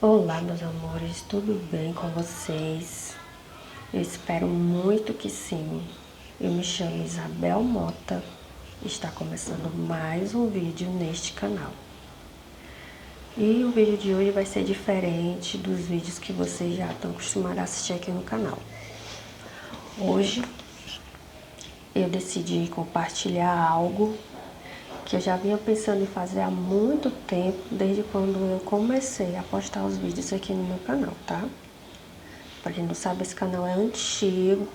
Olá, meus amores, tudo bem com vocês? Eu espero muito que sim. Eu me chamo Isabel Mota e está começando mais um vídeo neste canal. E o vídeo de hoje vai ser diferente dos vídeos que vocês já estão acostumados a assistir aqui no canal. Hoje eu decidi compartilhar algo que eu já vinha pensando em fazer há muito tempo, desde quando eu comecei a postar os vídeos aqui no meu canal, tá? Pra quem não sabe, esse canal é antigo,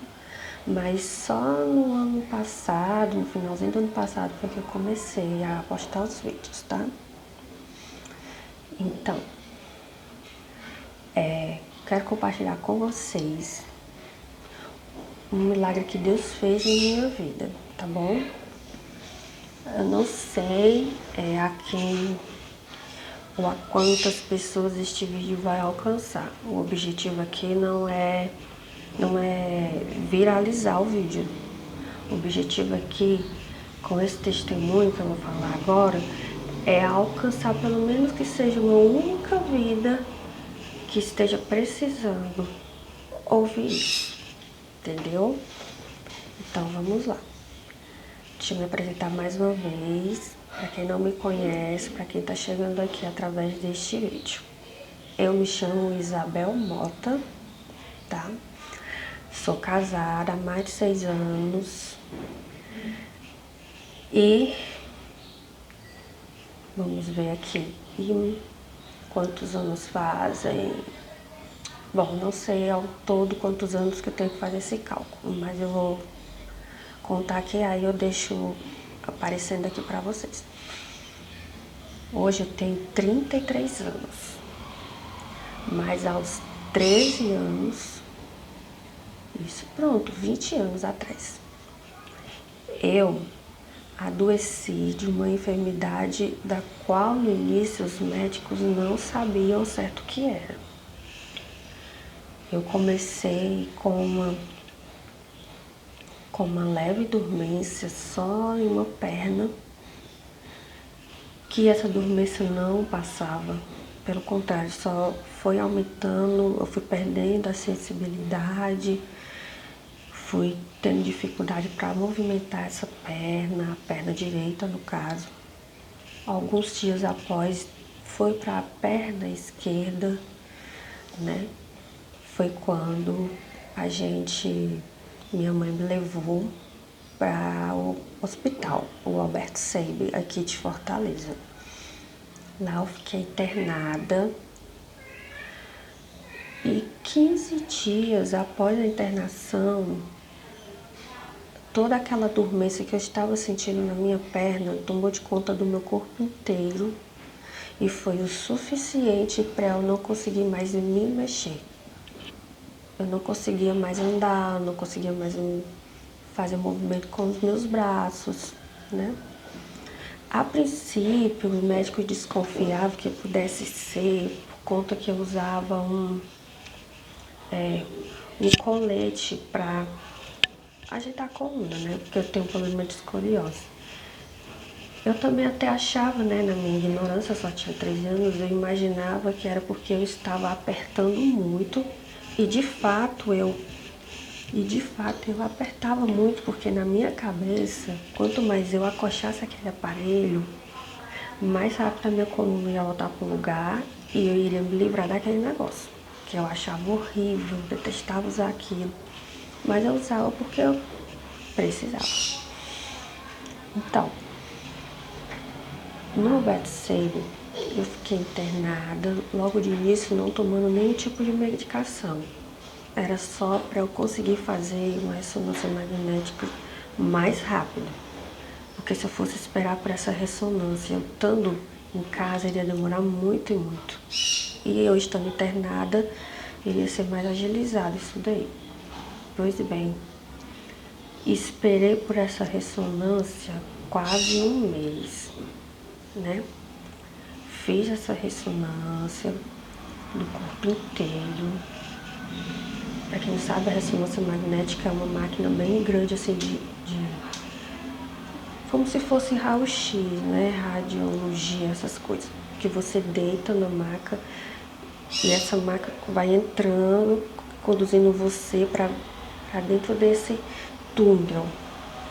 mas só no ano passado, no finalzinho do ano passado, foi que eu comecei a postar os vídeos, tá? Então, quero compartilhar com vocês um milagre que Deus fez em minha vida, tá bom? Eu não sei a quem ou a quantas pessoas este vídeo vai alcançar. O objetivo aqui não é viralizar o vídeo. O objetivo aqui, com esse testemunho que eu vou falar agora, é alcançar pelo menos que seja uma única vida que esteja precisando ouvir isso, entendeu? Então vamos lá. Deixa eu me apresentar mais uma vez, para quem não me conhece, para quem está chegando aqui através deste vídeo. Eu me chamo Isabel Mota, tá? Sou casada há mais de 6 anos e vamos ver aqui quantos anos fazem. Bom, não sei ao todo quantos anos que eu tenho que fazer esse cálculo, mas eu vou contar aqui, aí eu deixo aparecendo aqui pra vocês. Hoje eu tenho 33 anos, mas aos 13 anos, isso pronto, 20 anos atrás, eu adoeci de uma enfermidade da qual no início os médicos não sabiam certo o que era. Eu comecei com uma leve dormência só em uma perna, que essa dormência não passava. Pelo contrário, só foi aumentando, eu fui perdendo a sensibilidade, fui tendo dificuldade para movimentar essa perna, a perna direita no caso. Alguns dias após, foi para a perna esquerda, né? Foi quando minha mãe me levou para o hospital, o Alberto Seib, aqui de Fortaleza. Lá eu fiquei internada e 15 dias após a internação, toda aquela dormência que eu estava sentindo na minha perna tomou de conta do meu corpo inteiro e foi o suficiente para eu não conseguir mais me mexer. Eu não conseguia mais andar, não conseguia mais fazer movimento com os meus braços, né? A princípio, o médico desconfiava que pudesse ser por conta que eu usava um colete para ajeitar a coluna, né? Porque eu tenho um problema de escoliose. Eu também até achava, né, na minha ignorância, eu só tinha 13 anos, eu imaginava que era porque eu estava apertando muito e de fato eu apertava muito, porque na minha cabeça, quanto mais eu acochasse aquele aparelho, mais rápido a minha coluna ia voltar para o lugar e eu iria me livrar daquele negócio, que eu achava horrível, detestava usar aquilo. Mas eu usava porque eu precisava. Então, no Alberto Seib, eu fiquei internada, logo de início não tomando nenhum tipo de medicação. Era só para eu conseguir fazer uma ressonância magnética mais rápido. Porque se eu fosse esperar por essa ressonância, eu estando em casa, iria demorar muito e muito. E eu estando internada, iria ser mais agilizado isso daí. Pois bem, esperei por essa ressonância quase um mês, né? Fiz essa ressonância do corpo inteiro. Para quem não sabe, a ressonância magnética é uma máquina bem grande, assim, como se fosse raio-x, né? Radiologia, essas coisas. Que você deita na maca E essa maca vai entrando, conduzindo você para dentro desse túnel.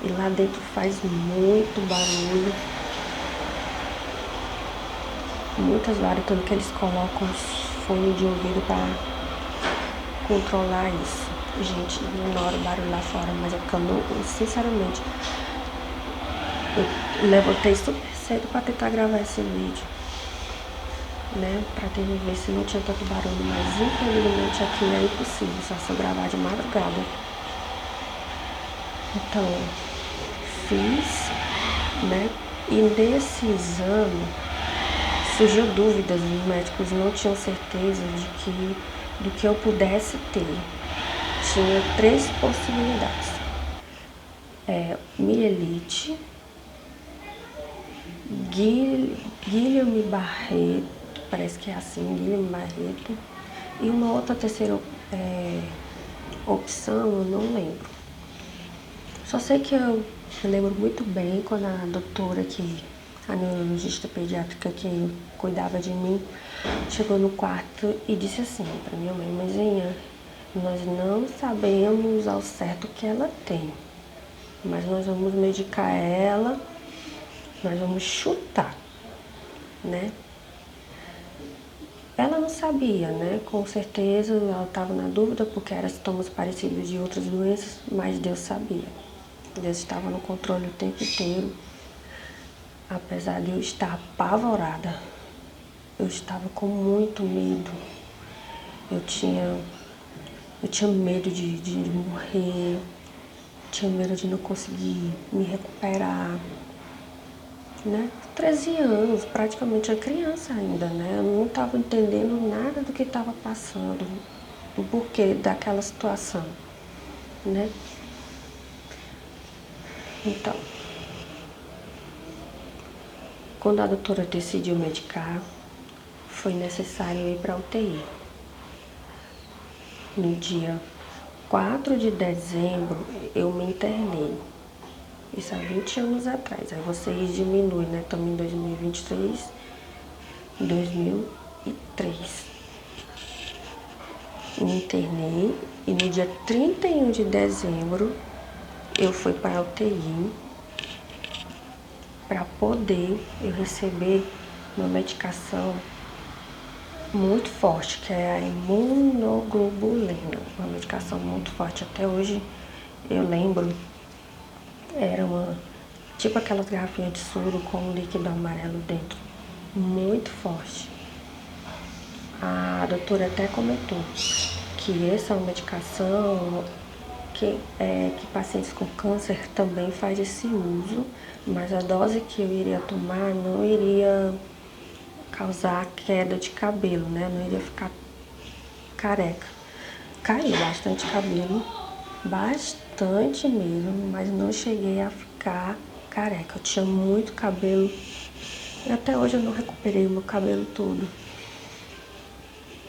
E lá dentro faz muito barulho. Muitas horas, tanto que eles colocam os fones de ouvido para controlar isso. Gente, não ignora o barulho lá fora, mas é porque eu não, sinceramente, eu levantei super cedo para tentar gravar esse vídeo, né? Pra ter ver se não tinha tanto barulho, mas infelizmente aqui é impossível, só se eu gravar de madrugada. Então, fiz, né? E nesse exame surgiu dúvidas, os médicos não tinham certeza do que eu pudesse ter. Tinha 3 possibilidades. Mielite, Guilherme Barreto, parece que é assim, Guilherme Barreto, e uma outra terceira opção, eu não lembro. Só sei que eu lembro muito bem quando a doutora a neurologista pediátrica que cuidava de mim, chegou no quarto e disse assim para minha mãe: mãezinha, nós não sabemos ao certo o que ela tem, mas nós vamos medicar ela, nós vamos chutar, né? Ela não sabia, né? Com certeza ela estava na dúvida porque eram sintomas parecidos de outras doenças, mas Deus sabia. Deus estava no controle o tempo inteiro. Apesar de eu estar apavorada, eu estava com muito medo. Eu tinha medo de morrer, tinha medo de não conseguir me recuperar, né? 13 anos, praticamente a criança ainda, né? Eu não estava entendendo nada do que estava passando, do porquê daquela situação, né? Então, quando a doutora decidiu medicar, foi necessário ir para a UTI. No dia 4 de dezembro, eu me internei. Isso há 20 anos atrás. Aí vocês diminuem, né? Estamos em 2023, 2003. Me internei e no dia 31 de dezembro, eu fui para a UTI para poder eu receber uma medicação muito forte, que é a imunoglobulina, uma medicação muito forte. Até hoje eu lembro, era tipo aquelas garrafinhas de soro com um líquido amarelo dentro, muito forte. A doutora até comentou que essa é uma medicação que pacientes com câncer também faz esse uso, mas a dose que eu iria tomar não iria causar queda de cabelo, né? Não iria ficar careca. Caiu bastante cabelo, bastante mesmo, mas não cheguei a ficar careca. Eu tinha muito cabelo e até hoje eu não recuperei o meu cabelo todo.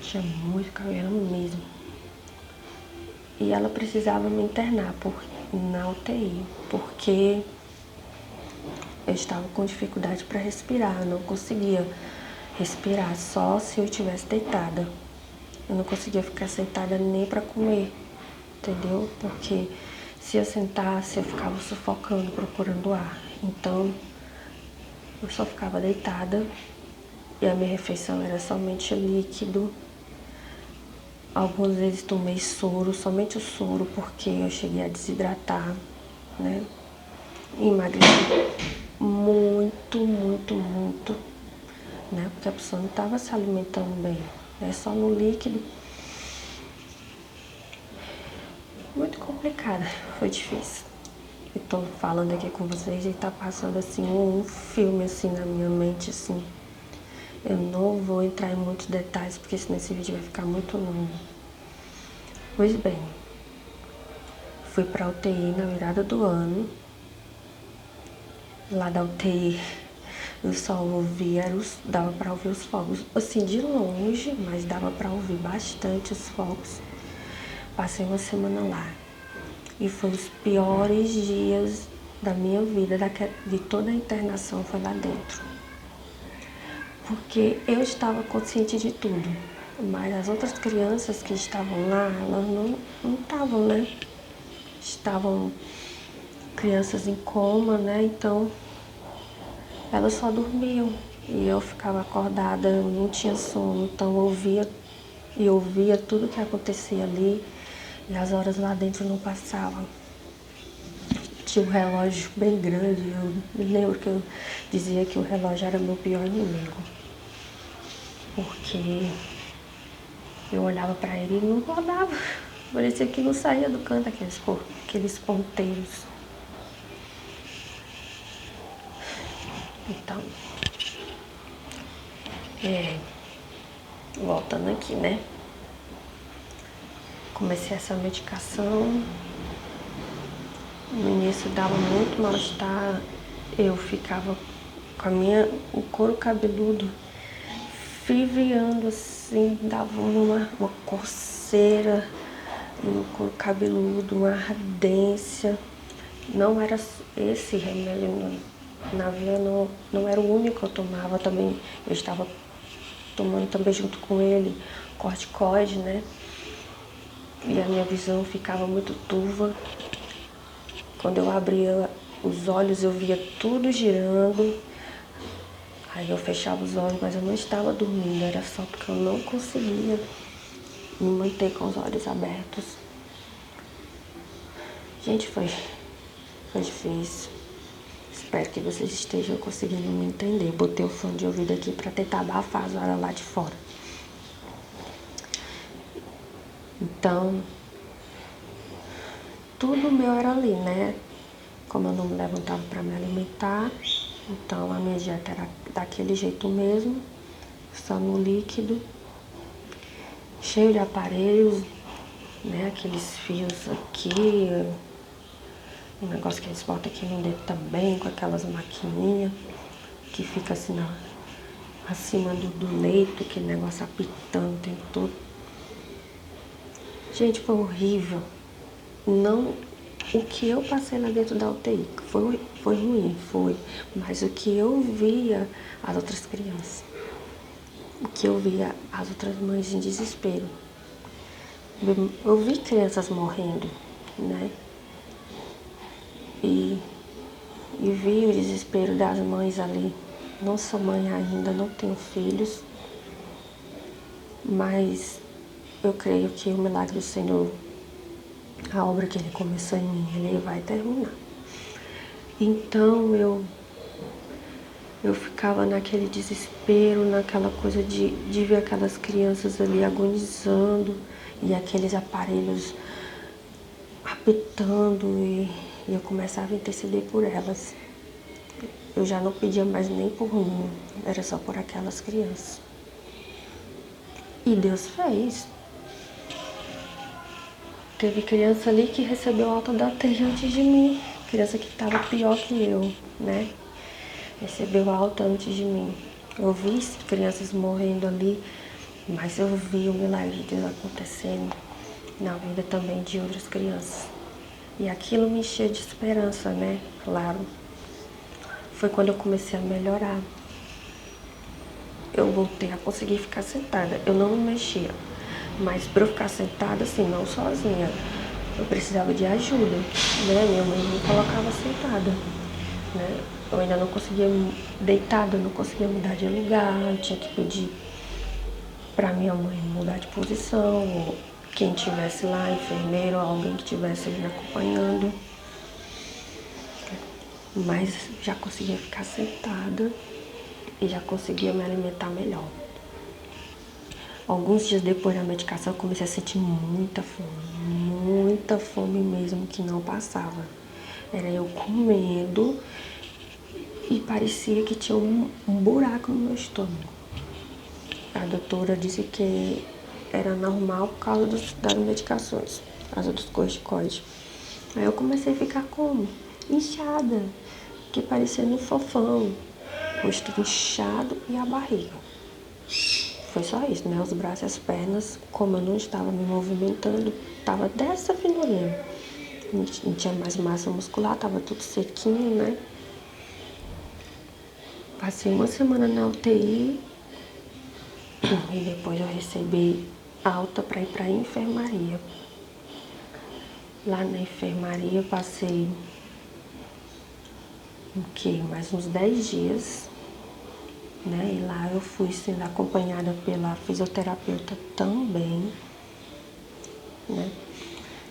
Tinha muito cabelo mesmo. E ela precisava me internar na UTI, porque eu estava com dificuldade para respirar, eu não conseguia respirar só se eu estivesse deitada. Eu não conseguia ficar sentada nem para comer, entendeu? Porque se eu sentasse, eu ficava sufocando, procurando ar. Então, eu só ficava deitada e a minha refeição era somente líquido. Algumas vezes tomei soro, somente o soro, porque eu cheguei a desidratar, né? Emagreci muito, muito, muito, né? Porque a pessoa não estava se alimentando bem, é só no líquido. Muito complicada, foi difícil. Eu tô falando aqui com vocês e tá passando assim um filme assim na minha mente, assim. Eu não vou entrar em muitos detalhes, porque senão esse vídeo vai ficar muito longo. Pois bem, fui pra UTI na virada do ano. Lá da UTI eu só ouvia, dava pra ouvir os fogos, assim, de longe, mas dava pra ouvir bastante os fogos. Passei uma semana lá e foi os piores dias da minha vida, de toda a internação foi lá dentro. Porque eu estava consciente de tudo. Mas as outras crianças que estavam lá, elas não estavam, né? Estavam crianças em coma, né? Então, elas só dormiam. E eu ficava acordada, eu não tinha sono, então eu ouvia tudo que acontecia ali e as horas lá dentro não passavam. Tinha um relógio bem grande, eu me lembro que eu dizia que o relógio era meu pior inimigo. Porque eu olhava para ele e não rodava. Parecia que não saía do canto aqueles ponteiros. Então, voltando aqui, né? Comecei essa medicação. No início dava muito mal-estar. Eu ficava com o couro cabeludo fervilhando assim, dava uma coceira no couro cabeludo, uma ardência. Não era esse remédio, na vida não era o único que eu tomava também. Eu estava tomando também junto com ele corticoide, né? E a minha visão ficava muito turva. Quando eu abria os olhos, eu via tudo girando. Aí eu fechava os olhos, mas eu não estava dormindo, era só porque eu não conseguia me manter com os olhos abertos. Gente, foi difícil. Espero que vocês estejam conseguindo me entender. Botei o fone de ouvido aqui para tentar abafar as horas lá de fora. Então, tudo meu era ali, né? Como eu não me levantava para me alimentar, então a minha dieta era daquele jeito mesmo, só no líquido, cheio de aparelhos, né? Aqueles fios aqui, um negócio que eles botam aqui no dedo também, com aquelas maquininhas que fica assim acima do leito, aquele negócio apitando o tempo todo. Gente, foi horrível. Não, o que eu passei lá dentro da UTI foi ruim, foi. Mas o que eu via as outras crianças, o que eu via as outras mães em desespero. Eu vi crianças morrendo, né? E vi o desespero das mães ali. Não sou mãe ainda, não tenho filhos, mas eu creio que o milagre do Senhor, a obra que Ele começou em mim, Ele vai terminar. Então eu ficava naquele desespero, naquela coisa de ver aquelas crianças ali agonizando e aqueles aparelhos apitando e eu começava a interceder por elas. Eu já não pedia mais nem por mim, era só por aquelas crianças. E Deus fez. Teve criança ali que recebeu alta da UTI antes de mim, criança que estava pior que eu, né? Recebeu alta antes de mim. Eu vi crianças morrendo ali, mas eu vi o milagre de Deus acontecendo na vida também de outras crianças. E aquilo me encheu de esperança, né? Claro. Foi quando eu comecei a melhorar. Eu voltei a conseguir ficar sentada. Eu não me mexia, mas para eu ficar sentada assim, não sozinha, eu precisava de ajuda, né? Minha mãe me colocava sentada, né? Eu ainda não conseguia deitada, eu não conseguia mudar de lugar, eu tinha que pedir para minha mãe mudar de posição, ou quem estivesse lá, enfermeiro, alguém que estivesse me acompanhando. Mas já conseguia ficar sentada e já conseguia me alimentar melhor. Alguns dias depois da medicação eu comecei a sentir muita fome mesmo, que não passava. Era eu comendo e parecia que tinha um buraco no meu estômago. A doutora disse que era normal por causa das medicações, as outras corticoides. Aí eu comecei a ficar como? Inchada, que parecia um fofão, o rosto inchado e a barriga. Foi só isso, né? Os braços e as pernas, como eu não estava me movimentando, estava dessa finurinha. Não tinha mais massa muscular, estava tudo sequinho, né? Passei uma semana na UTI E depois eu recebi alta para ir para a enfermaria. Lá na enfermaria eu passei mais uns 10 dias, né? E lá eu fui sendo acompanhada pela fisioterapeuta também, né?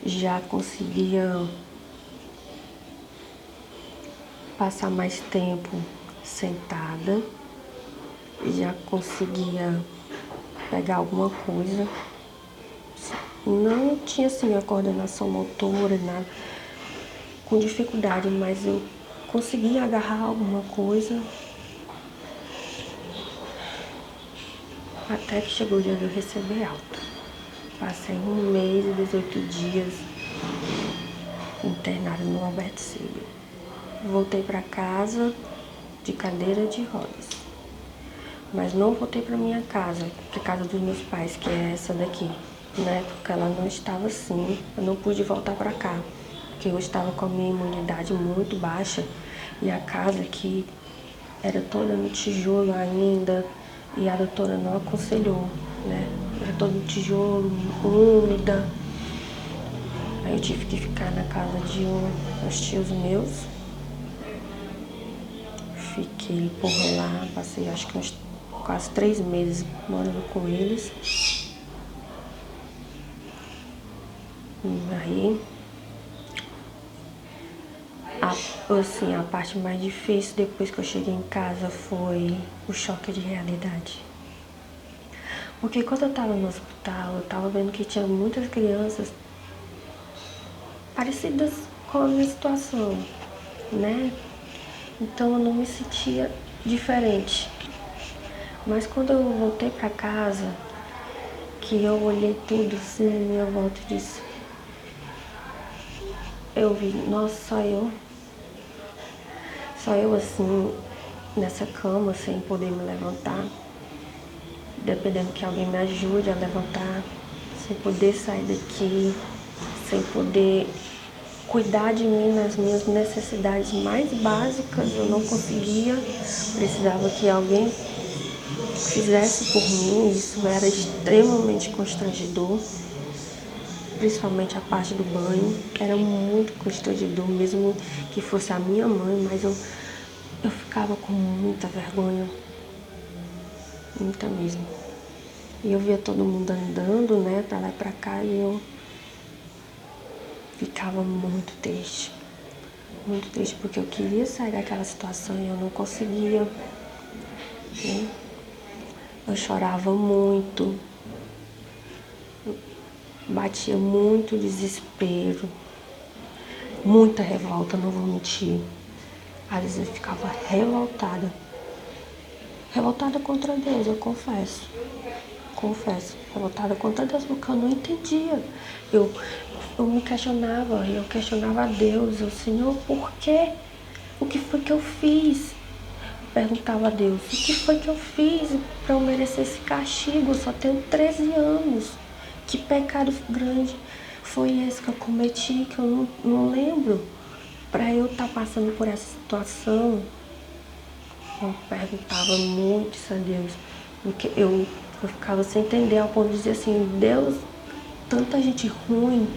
Já conseguia passar mais tempo sentada, já conseguia pegar alguma coisa. Não tinha assim a coordenação motora, nada, com dificuldade, mas eu conseguia agarrar alguma coisa. Até que chegou o dia de eu receber alta. Passei 1 mês e 18 dias internada no Alberto Sílio. Voltei para casa de cadeira de rodas. Mas não voltei para minha casa, para casa dos meus pais, que é essa daqui. Na época ela não estava assim, eu não pude voltar para cá, porque eu estava com a minha imunidade muito baixa e a casa aqui era toda no tijolo ainda e a doutora não aconselhou, né? Era todo no tijolo, úmida. Aí eu tive que ficar na casa de uns tios meus. Fiquei por lá, passei acho que uns quase 3 meses morando com eles. E aí, a parte mais difícil depois que eu cheguei em casa foi o choque de realidade. Porque quando eu tava no hospital, eu tava vendo que tinha muitas crianças parecidas com a minha situação, né? Então eu não me sentia diferente. Mas quando eu voltei pra casa, que eu olhei tudo assim à minha volta e disse, eu vi, nossa, só eu assim, nessa cama, sem poder me levantar, dependendo que alguém me ajude a levantar, sem poder sair daqui, sem poder cuidar de mim nas minhas necessidades mais básicas, eu não conseguia, precisava que alguém fizesse por mim, isso era extremamente constrangedor, principalmente a parte do banho, era muito constrangedor, mesmo que fosse a minha mãe, mas eu ficava com muita vergonha, muita mesmo. E eu via todo mundo andando, né, pra lá e pra cá, e eu ficava muito triste porque eu queria sair daquela situação e eu não conseguia, né? Eu chorava muito, batia muito desespero, muita revolta, não vou mentir. Às vezes eu ficava revoltada contra Deus, eu confesso, revoltada contra Deus, porque eu não entendia. Eu me questionava, eu questionava a Deus, eu, Senhor, por quê? O que foi que eu fiz? Perguntava a Deus, o que foi que eu fiz para eu merecer esse castigo? Eu só tenho 13 anos. Que pecado grande foi esse que eu cometi, que eu não lembro? Para eu estar passando por essa situação, eu perguntava muito isso a Deus, porque eu ficava sem entender, ao ponto de dizer assim, Deus, tanta gente ruim,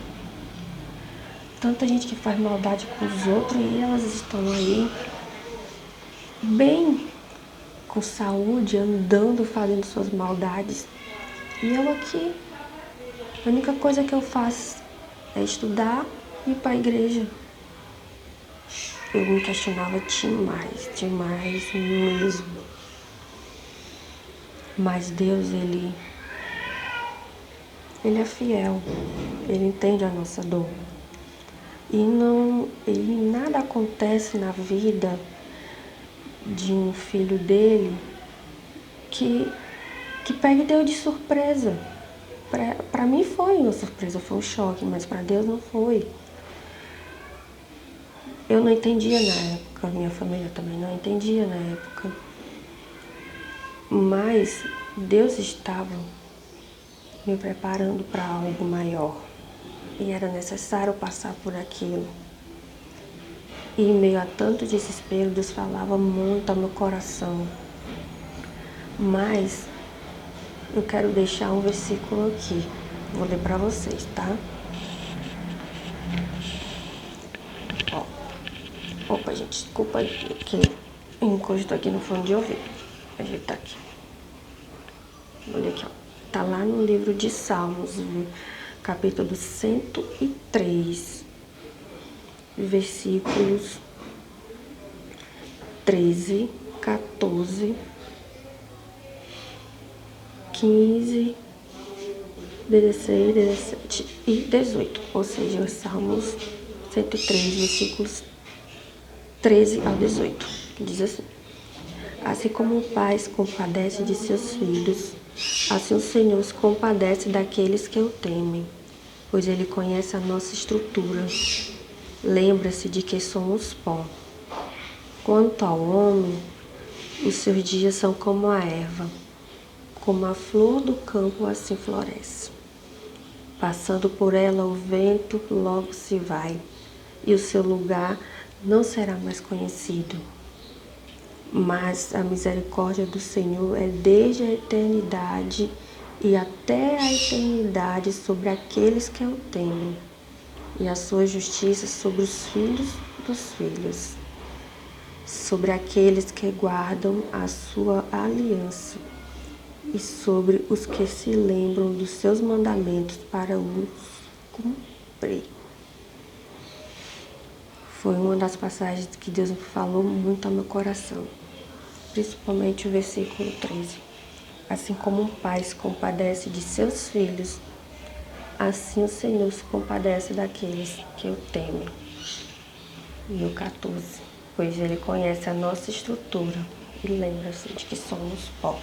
tanta gente que faz maldade com os outros e elas estão aí bem, com saúde, andando, fazendo suas maldades. E eu aqui, a única coisa que eu faço é estudar e ir para a igreja. Eu me questionava demais mesmo. Mas Deus, Ele é fiel, Ele entende a nossa dor. E nada acontece na vida de um filho dele que pegue Deus de surpresa. Para mim foi uma surpresa, foi um choque, mas para Deus não foi. Eu não entendia na época, minha família também não entendia na época. Mas Deus estava me preparando para algo maior. E era necessário passar por aquilo. E em meio a tanto desespero, Deus falava muito ao meu coração. Mas eu quero deixar um versículo aqui. Vou ler para vocês, tá? Ó. Opa, gente, desculpa que encosto aqui no fone de ouvido. Ajeitar aqui. Olha aqui, ó. Tá lá no livro de Salmos, capítulo 103, versículos 13, 14, 15, 16, 17 e 18. Ou seja, Salmos 103, versículos 13 ao 18. Diz assim: assim como o pai se compadece de seus filhos, assim o Senhor se compadece daqueles que o temem, pois ele conhece a nossa estrutura. Lembra-se de que somos pó. Quanto ao homem, os seus dias são como a erva, como a flor do campo assim floresce. Passando por ela o vento logo se vai, e o seu lugar não será mais conhecido. Mas a misericórdia do Senhor é desde a eternidade e até a eternidade sobre aqueles que o temem, e a sua justiça sobre os filhos dos filhos, sobre aqueles que guardam a sua aliança e sobre os que se lembram dos seus mandamentos para os cumprir. Foi uma das passagens que Deus falou muito ao meu coração, principalmente o versículo 13. Assim como um pai se compadece de seus filhos, assim o Senhor se compadece daqueles que o temem. E o 14. Pois ele conhece a nossa estrutura e lembra-se de que somos pó.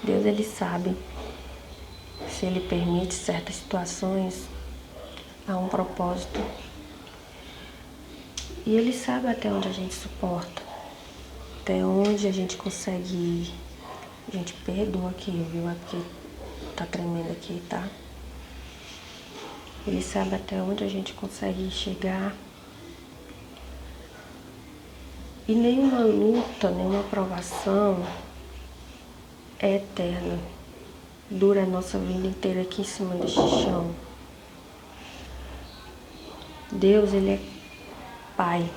Deus, ele sabe, se ele permite certas situações, há um propósito. E ele sabe até onde a gente suporta, até onde a gente consegue ir. A gente perdoa aqui, viu? Aqui tá tremendo aqui, tá? Ele sabe até onde a gente consegue chegar. E nenhuma luta, nenhuma provação é eterna. Dura a nossa vida inteira aqui em cima deste chão. Deus, ele é Pai.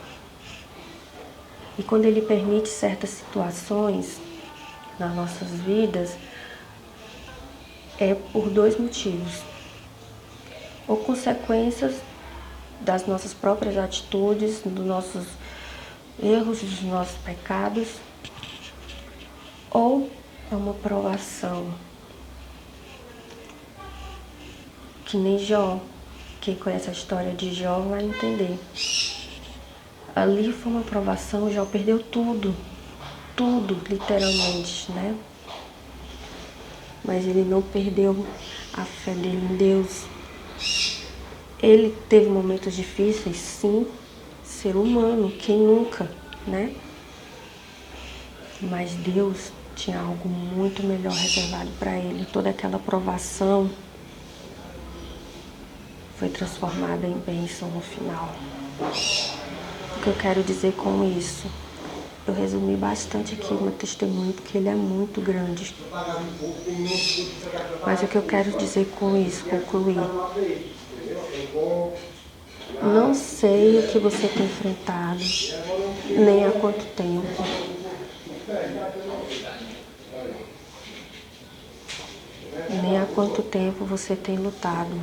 E quando ele permite certas situações nas nossas vidas, é por dois motivos. Ou consequências das nossas próprias atitudes, dos nossos erros, dos nossos pecados, ou é uma provação. Que nem Jó. Quem conhece a história de Jó vai entender. Ali foi uma provação, Jó perdeu tudo, literalmente, né? Mas ele não perdeu a fé dele em Deus. Ele teve momentos difíceis, sim, ser humano, quem nunca, né? Mas Deus tinha algo muito melhor reservado para ele. Toda aquela provação foi transformada em bênção no final. O que eu quero dizer com isso? Eu resumi bastante aqui o meu testemunho, porque ele é muito grande. Mas o que eu quero dizer com isso, concluir. Não sei o que você tem enfrentado, nem há quanto tempo. Nem há quanto tempo você tem lutado.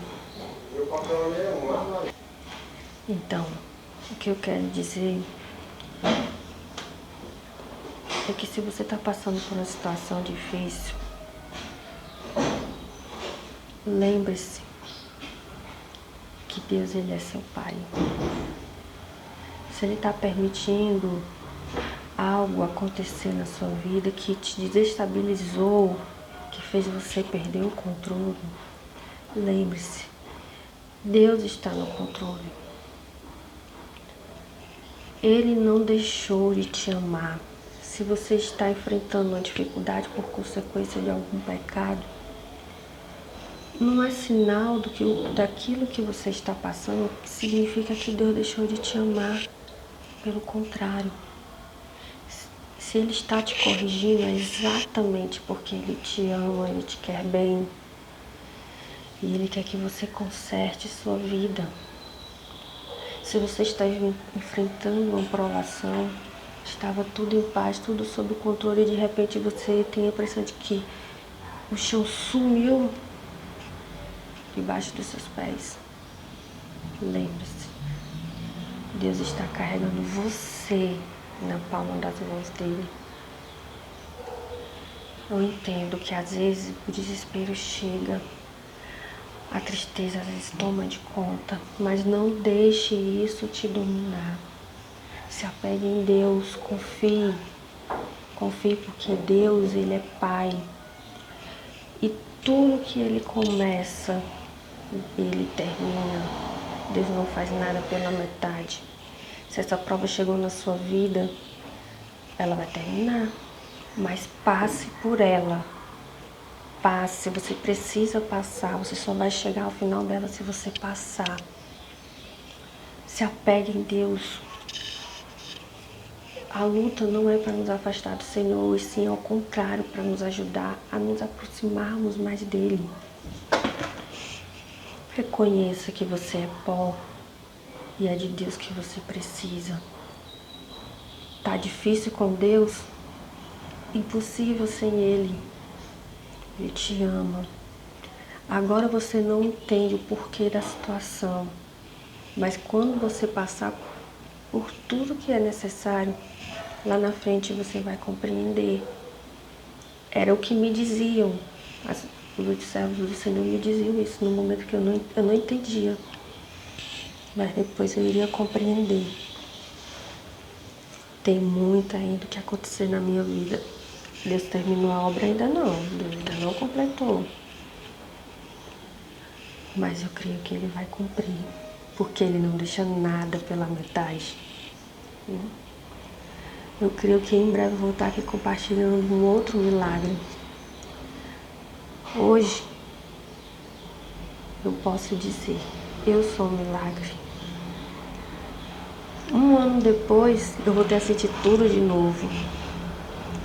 Então, o que eu quero dizer é que se você está passando por uma situação difícil, lembre-se que Deus, ele é seu Pai. Se ele está permitindo algo acontecer na sua vida que te desestabilizou, que fez você perder o controle, lembre-se, Deus está no controle. Ele não deixou de te amar. Se você está enfrentando uma dificuldade por consequência de algum pecado, não é sinal daquilo que você está passando que significa que Deus deixou de te amar. Pelo contrário, Se Ele está te corrigindo, é exatamente porque Ele te ama, Ele te quer bem. E Ele quer que você conserte sua vida. Se você está enfrentando uma provação, estava tudo em paz, tudo sob controle, e de repente você tem a impressão de que o chão sumiu debaixo dos seus pés. Lembre-se, Deus está carregando você na palma das mãos dele. Eu entendo que às vezes o desespero chega, a tristeza às vezes toma de conta, mas não deixe isso te dominar. Se apegue em Deus, confie. Confie porque Deus, Ele é Pai. E tudo que Ele começa, Ele termina. Deus não faz nada pela metade. Se essa prova chegou na sua vida, ela vai terminar. Mas passe por ela. Passe, você precisa passar. Você só vai chegar ao final dela se você passar. Se apegue em Deus. A luta não é para nos afastar do Senhor, e sim ao contrário, para nos ajudar a nos aproximarmos mais dele. Reconheça que você é pó e é de Deus que você precisa. Tá difícil com Deus? Impossível sem Ele. Ele te ama. Agora você não entende o porquê da situação, mas quando você passar por tudo que é necessário, lá na frente você vai compreender. Era o que me diziam. Os servos do Senhor me diziam isso no momento que eu não entendia. Mas depois eu iria compreender. Tem muito ainda que acontecer na minha vida. Deus terminou a obra ainda não. Deus ainda não completou. Mas eu creio que Ele vai cumprir. Porque Ele não deixa nada pela metade. Eu creio que em breve vou estar aqui compartilhando um outro milagre. Hoje, eu posso dizer, eu sou um milagre. Um ano depois, eu voltei a sentir tudo de novo.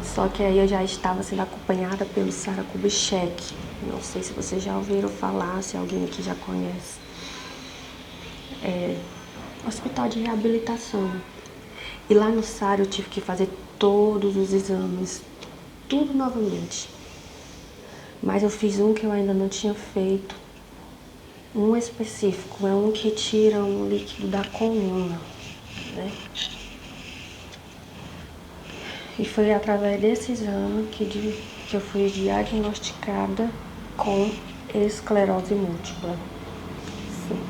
Só que aí eu já estava sendo acompanhada pelo Sara Kubitschek. Não sei se vocês já ouviram falar, se alguém aqui já conhece. É hospital de reabilitação. E lá no Sara eu tive que fazer todos os exames, tudo novamente. Mas eu fiz um que eu ainda não tinha feito. Um específico, é um que tira um líquido da coluna, né? E foi através desse exame que eu fui diagnosticada com esclerose múltipla. Sim.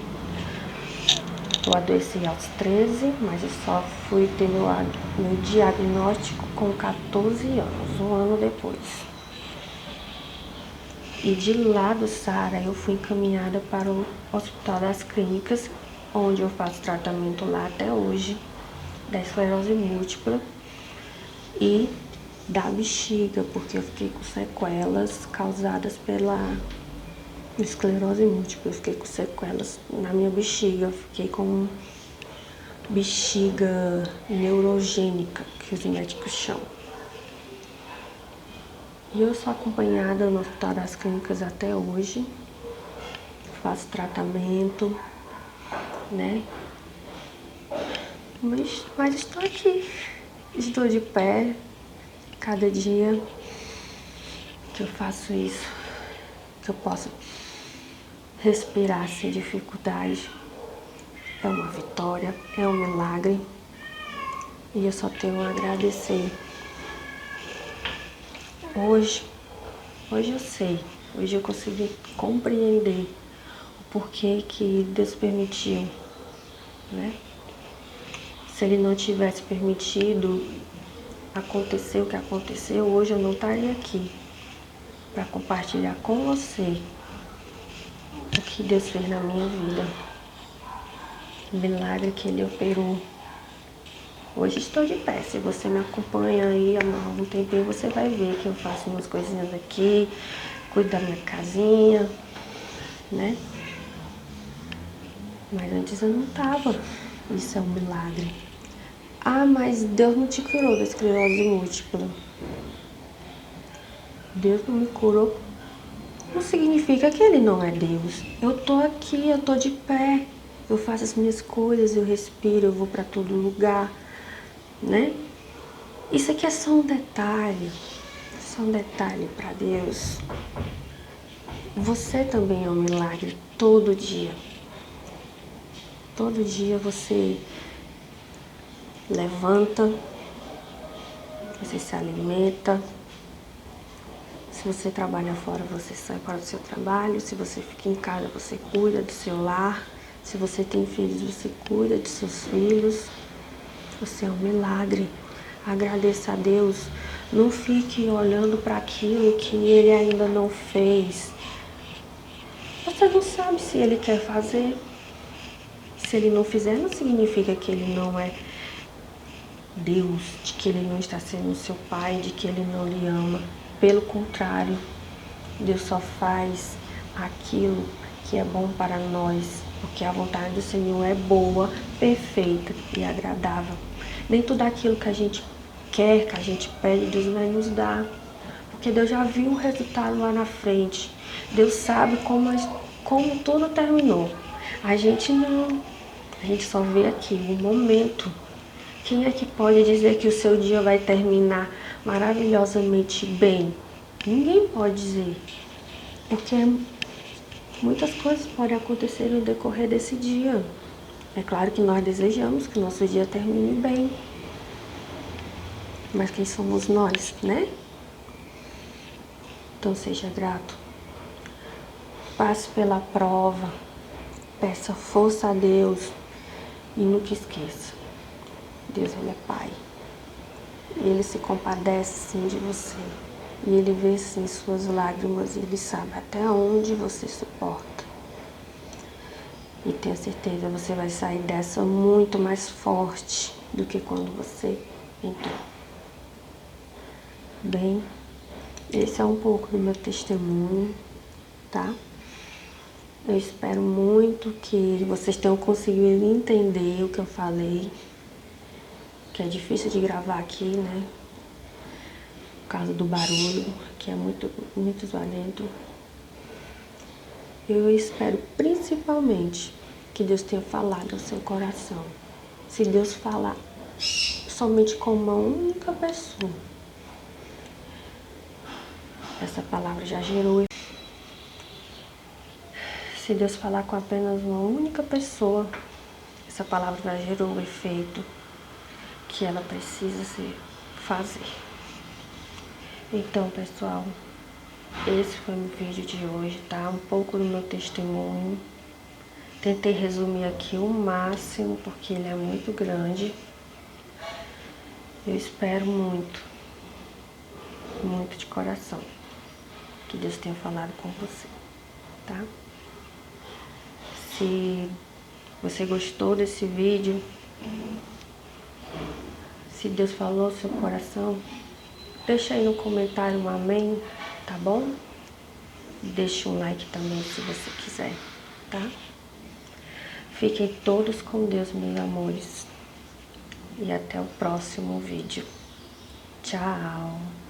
Eu adoeci aos 13, mas eu só fui ter meu diagnóstico com 14 anos, um ano depois. E de lá do Sara eu fui encaminhada para o Hospital das Clínicas, onde eu faço tratamento lá até hoje, da esclerose múltipla e da bexiga, porque eu fiquei com sequelas causadas pela esclerose múltipla. Eu fiquei com sequelas na minha bexiga, eu fiquei com bexiga neurogênica, que os médicos chamam. E eu sou acompanhada no Hospital das Clínicas até hoje, faço tratamento, né? Mas estou aqui, estou de pé, cada dia que eu faço isso, que eu posso respirar sem dificuldade, é uma vitória, é um milagre, e eu só tenho a agradecer. Hoje eu sei, hoje eu consegui compreender o porquê que Deus permitiu, né? Se Ele não tivesse permitido acontecer o que aconteceu, hoje eu não estaria aqui para compartilhar com você o que Deus fez na minha vida, o milagre que Ele operou. Hoje estou de pé. Se você me acompanha aí há algum tempinho, você vai ver que eu faço umas coisinhas aqui, cuido da minha casinha, né? Mas antes eu não estava. Isso é um milagre. Ah, mas Deus não te curou da esclerose múltipla. Deus não me curou. Não significa que Ele não é Deus. Eu tô aqui, eu tô de pé. Eu faço as minhas coisas, eu respiro, eu vou para todo lugar, né? Isso aqui é só um detalhe. Só um detalhe para Deus. Você também é um milagre todo dia. Todo dia você levanta, você se alimenta. Se você trabalha fora, você sai para o seu trabalho. Se você fica em casa, você cuida do seu lar. Se você tem filhos, você cuida de seus filhos. Você é um milagre. Agradeça a Deus. Não fique olhando para aquilo que Ele ainda não fez. Você não sabe se Ele quer fazer. Se Ele não fizer, não significa que Ele não é Deus, de que Ele não está sendo seu Pai, de que Ele não lhe ama. Pelo contrário, Deus só faz aquilo que é bom para nós, porque a vontade do Senhor é boa, perfeita e agradável. Nem tudo aquilo que a gente quer, que a gente pede, Deus vai nos dar, porque Deus já viu o resultado lá na frente. Deus sabe como tudo terminou. A gente não, a gente só vê aqui o momento. Quem é que pode dizer que o seu dia vai terminar maravilhosamente bem? Ninguém pode dizer, porque muitas coisas podem acontecer no decorrer desse dia. É claro que nós desejamos que o nosso dia termine bem, mas quem somos nós, né? Então seja grato. Passe pela prova, peça força a Deus e nunca esqueça. Deus, Ele é Pai. Ele se compadece sim de você. E Ele vê sim suas lágrimas e Ele sabe até onde você suporta. E tenha certeza, você vai sair dessa muito mais forte do que quando você entrou. Bem, esse é um pouco do meu testemunho, tá? Eu espero muito que vocês tenham conseguido entender o que eu falei, que é difícil de gravar aqui, né? Por causa do barulho, que é muito violento. Eu espero principalmente que Deus tenha falado ao seu coração. Se Deus falar somente com uma única pessoa, essa palavra já gerou. Se Deus falar com apenas uma única pessoa, essa palavra já gerou o efeito que ela precisa se fazer. Então, pessoal, esse foi o vídeo de hoje, tá? Um pouco do meu testemunho. Tentei resumir aqui o máximo, porque ele é muito grande. Eu espero muito, muito de coração, que Deus tenha falado com você, tá? Se você gostou desse vídeo, se Deus falou no seu coração, deixa aí no comentário um amém, tá bom? Deixa um like também se você quiser, tá? Fiquem todos com Deus, meus amores. E até o próximo vídeo. Tchau!